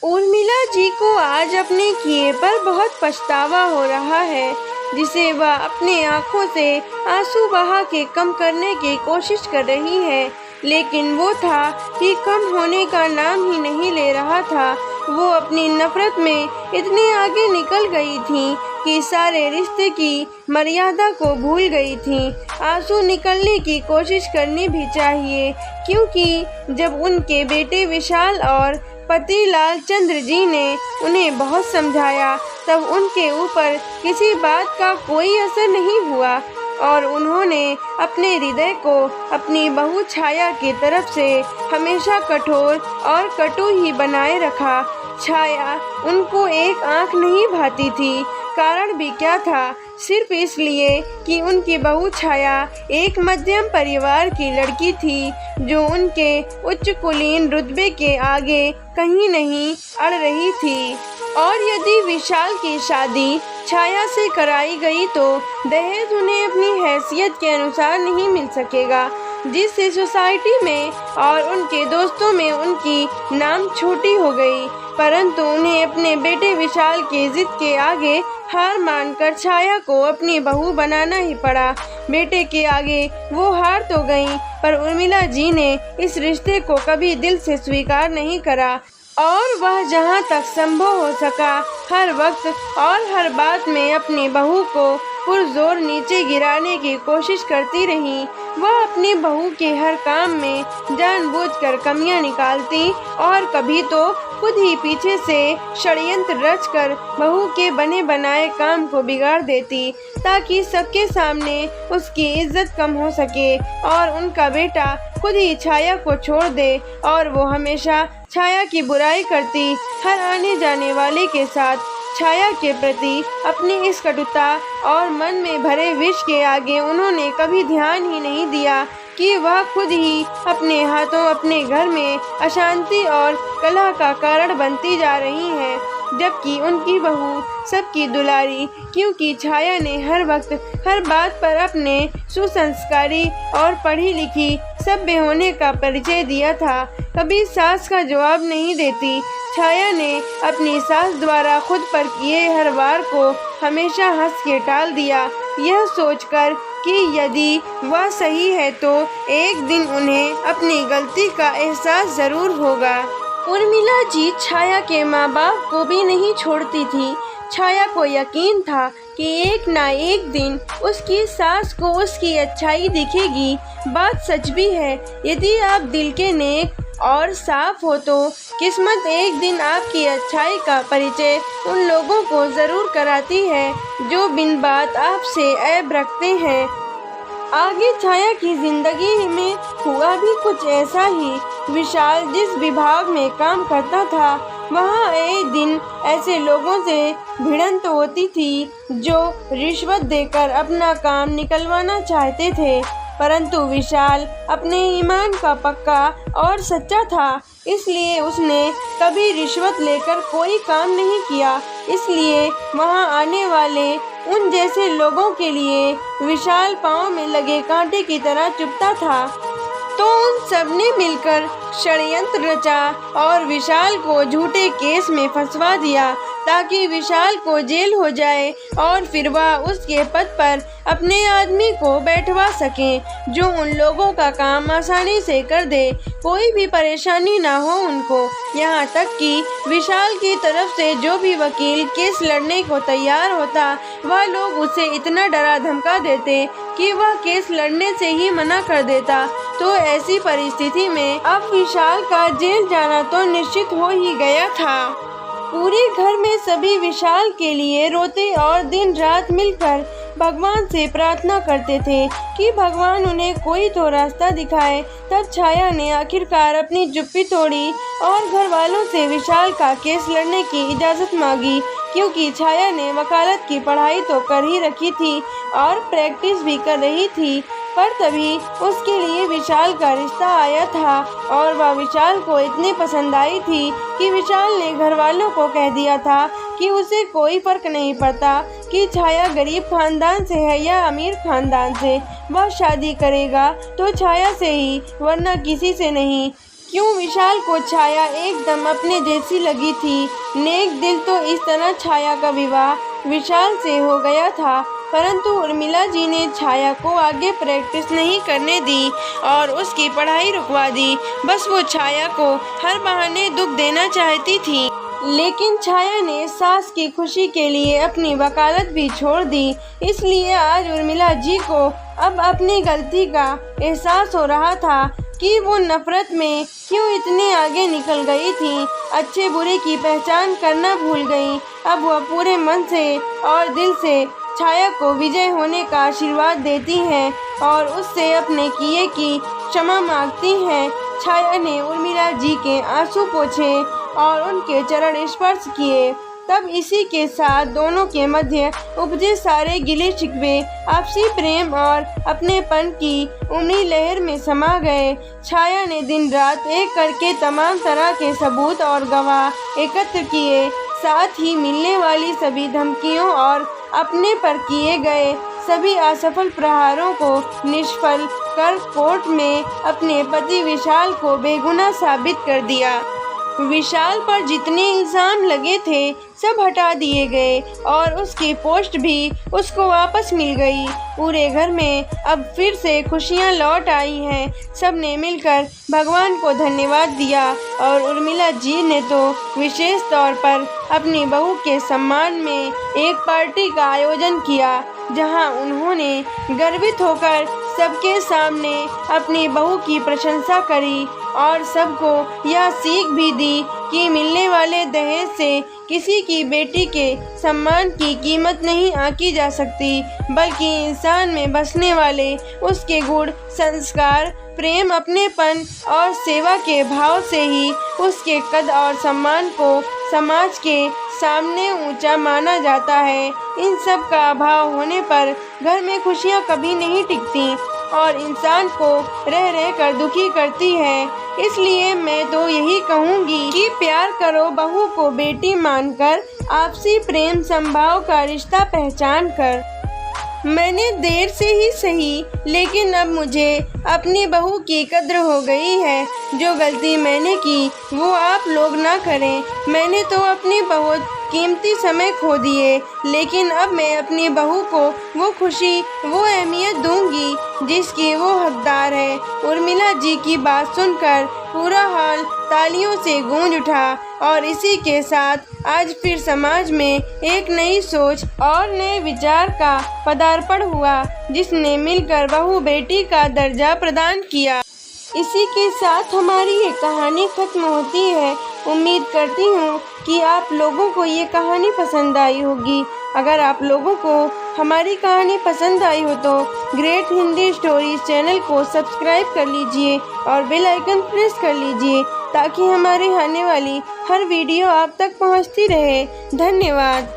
उर्मिला जी को आज अपने किए पर बहुत पछतावा हो रहा है, जिसे वह अपने आंखों से आंसू बहा के कम करने की कोशिश कर रही है, लेकिन वो था कि कम होने का नाम ही नहीं ले रहा था। वो अपनी नफरत में इतने आगे निकल गई थी कि सारे रिश्ते की मर्यादा को भूल गई थी। आंसू निकलने की कोशिश करनी भी चाहिए, क्योंकि जब उनके बेटे विशाल और पति लालचंद्र जी ने उन्हें बहुत समझाया, तब उनके ऊपर किसी बात का कोई असर नहीं हुआ और उन्होंने अपने हृदय को अपनी बहू छाया की तरफ से हमेशा कठोर और कटु ही बनाए रखा। छाया उनको एक आंख नहीं भाती थी। कारण भी क्या था? सिर्फ इसलिए कि उनकी बहू छाया एक मध्यम परिवार की लड़की थी, जो उनके उच्च कुलीन रुतबे के आगे कहीं नहीं अड़ रही थी। और यदि विशाल की शादी छाया से कराई गई तो दहेज उन्हें अपनी हैसियत के अनुसार नहीं मिल सकेगा, जिससे सोसाइटी में और उनके दोस्तों में उनकी नाम छोटी हो गई। परंतु उन्हें अपने बेटे विशाल की जिद के आगे हार मानकर छाया को अपनी बहू बनाना ही पड़ा। बेटे के आगे वो हार तो गई, पर उर्मिला जी ने इस रिश्ते को कभी दिल से स्वीकार नहीं करा और वह जहां तक संभव हो सका हर वक्त और हर बात में अपनी बहू को पुरजोर नीचे गिराने की कोशिश करती रही। वह अपनी बहू के हर काम में जानबूझकर कमियां निकालती और कभी तो खुद ही पीछे से षड्यंत्र रचकर बहू के बने बनाए काम को बिगाड़ देती, ताकि सबके सामने उसकी इज्जत कम हो सके और उनका बेटा खुद ही छाया को छोड़ दे और वो हमेशा छाया की बुराई करती। हर आने जाने वाले के साथ छाया के प्रति अपनी इस कटुता और मन में भरे विष के आगे उन्होंने कभी ध्यान ही नहीं दिया कि वह खुद ही अपने हाथों अपने घर में अशांति और कलह का कारण बनती जा रही हैं, जबकि उनकी बहू सबकी दुलारी, क्योंकि छाया ने हर वक्त हर बात पर अपने सुसंस्कारी और पढ़ी लिखी सभ्य होने का परिचय दिया था। कभी सास का जवाब नहीं देती। छाया ने अपनी सास द्वारा खुद पर किए हर वार को हमेशा हंस के टाल दिया, यह सोचकर कि यदि वह सही है तो एक दिन उन्हें अपनी गलती का एहसास जरूर होगा। उर्मिला जी छाया के माँ बाप को भी नहीं छोड़ती थी। छाया को यकीन था कि एक ना एक दिन उसकी सास को उसकी अच्छाई दिखेगी। बात सच भी है। यदि आप दिल के नेक और साफ हो तो किस्मत एक दिन आपकी अच्छाई का परिचय उन लोगों को जरूर कराती है जो बिन बात आपसे ऐब रखते हैं। आगे छाया की जिंदगी में हुआ भी कुछ ऐसा ही। विशाल जिस विभाग में काम करता था, वहाँ एक दिन ऐसे लोगों से भिड़ंत होती थी जो रिश्वत देकर अपना काम निकलवाना चाहते थे, परंतु विशाल अपने ईमान का पक्का और सच्चा था, इसलिए उसने कभी रिश्वत लेकर कोई काम नहीं किया। इसलिए वहां आने वाले उन जैसे लोगों के लिए विशाल पांव में लगे कांटे की तरह चुभता था। तो उन सब ने मिलकर षड्यंत्र रचा और विशाल को झूठे केस में फंसवा दिया, ताकि विशाल को जेल हो जाए और फिर वह उसके पद पर अपने आदमी को बैठवा सके, जो उन लोगों का काम आसानी से कर दे, कोई भी परेशानी ना हो उनको। यहाँ तक कि विशाल की तरफ से जो भी वकील केस लड़ने को तैयार होता, वह लोग उसे इतना डरा धमका देते कि वह केस लड़ने से ही मना कर देता। तो ऐसी परिस्थिति में अब विशाल का जेल जाना तो निश्चित हो ही गया था। पूरे घर में सभी विशाल के लिए रोते और दिन रात मिलकर भगवान से प्रार्थना करते थे कि भगवान उन्हें कोई तो रास्ता दिखाए। तब छाया ने आखिरकार अपनी चुप्पी तोड़ी और घर वालों से विशाल का केस लड़ने की इजाज़त मांगी, क्योंकि छाया ने वकालत की पढ़ाई तो कर ही रखी थी और प्रैक्टिस भी कर रही थी। पर तभी उसके लिए विशाल का रिश्ता आया था और वह विशाल को इतनी पसंद आई थी कि विशाल ने घर वालों को कह दिया था कि उसे कोई फर्क नहीं पड़ता कि छाया गरीब खानदान से है या अमीर खानदान से, वह शादी करेगा तो छाया से ही, वरना किसी से नहीं। क्यों विशाल को छाया एकदम अपने जैसी लगी थी। नेक दिल तो इस तरह छाया का विवाह विशाल से हो गया था, परंतु उर्मिला जी ने छाया को आगे प्रैक्टिस नहीं करने दी और उसकी पढ़ाई रुकवा दी। बस वो छाया को हर बहाने दुख देना चाहती थी। लेकिन छाया ने सास की खुशी के लिए अपनी वकालत भी छोड़ दी। इसलिए आज उर्मिला जी को अब अपनी गलती का एहसास हो रहा था कि वो नफरत में क्यों इतनी आगे निकल गई थी। अच्छे बुरे की पहचान करना भूल गई। अब वह पूरे मन से और दिल से छाया को विजय होने का आशीर्वाद देती हैं और उससे अपने किए की क्षमा मांगती हैं। छाया ने उर्मिला जी के आंसू पोंछे और उनके चरण स्पर्श किए। तब इसी के साथ दोनों के मध्य उपजे सारे गिले शिकवे आपसी प्रेम और अपनेपन की उमड़ी लहर में समा गए। छाया ने दिन रात एक करके तमाम तरह के सबूत और गवाह एकत्र किए, साथ ही मिलने वाली सभी धमकियों और अपने पर किए गए सभी असफल प्रहारों को निष्फल कर कोर्ट में अपने पति विशाल को बेगुनाह साबित कर दिया। विशाल पर जितने इल्जाम लगे थे सब हटा दिए गए और उसकी पोस्ट भी उसको वापस मिल गई। पूरे घर में अब फिर से खुशियां लौट आई हैं। सब ने मिलकर भगवान को धन्यवाद दिया और उर्मिला जी ने तो विशेष तौर पर अपनी बहू के सम्मान में एक पार्टी का आयोजन किया, जहां उन्होंने गर्वित होकर सबके सामने अपनी बहू की प्रशंसा करी और सबको यह सीख भी दी कि मिलने वाले दहेज से किसी की बेटी के सम्मान की कीमत नहीं आंकी जा सकती, बल्कि इंसान में बसने वाले उसके गुण, संस्कार, प्रेम, अपनेपन और सेवा के भाव से ही उसके कद और सम्मान को समाज के सामने ऊंचा माना जाता है। इन सब का अभाव होने पर घर में खुशियां कभी नहीं टिकती और इंसान को रह रह कर दुखी करती है। इसलिए मैं तो यही कहूँगी कि प्यार करो बहू को बेटी मानकर, आपसी प्रेम संभाव का रिश्ता पहचान कर। मैंने देर से ही सही, लेकिन अब मुझे अपनी बहू की कद्र हो गई है। जो गलती मैंने की वो आप लोग ना करें। मैंने तो अपनी बहुत कीमती समय खो दिए, लेकिन अब मैं अपनी बहू को वो खुशी, वो अहमियत दूंगी जिसकी वो हकदार है। उर्मिला जी की बात सुनकर पूरा हॉल तालियों से गूंज उठा और इसी के साथ आज फिर समाज में एक नई सोच और नए विचार का पदार्पण हुआ, जिसने मिलकर बहू बेटी का दर्जा प्रदान किया। इसी के साथ हमारी ये कहानी खत्म होती है। उम्मीद करती हूँ कि आप लोगों को ये कहानी पसंद आई होगी। अगर आप लोगों को हमारी कहानी पसंद आई हो तो ग्रेट हिंदी स्टोरीज चैनल को सब्सक्राइब कर लीजिए और बेल आइकन प्रेस कर लीजिए, ताकि हमारे आने वाली हर वीडियो आप तक पहुंचती रहे। धन्यवाद।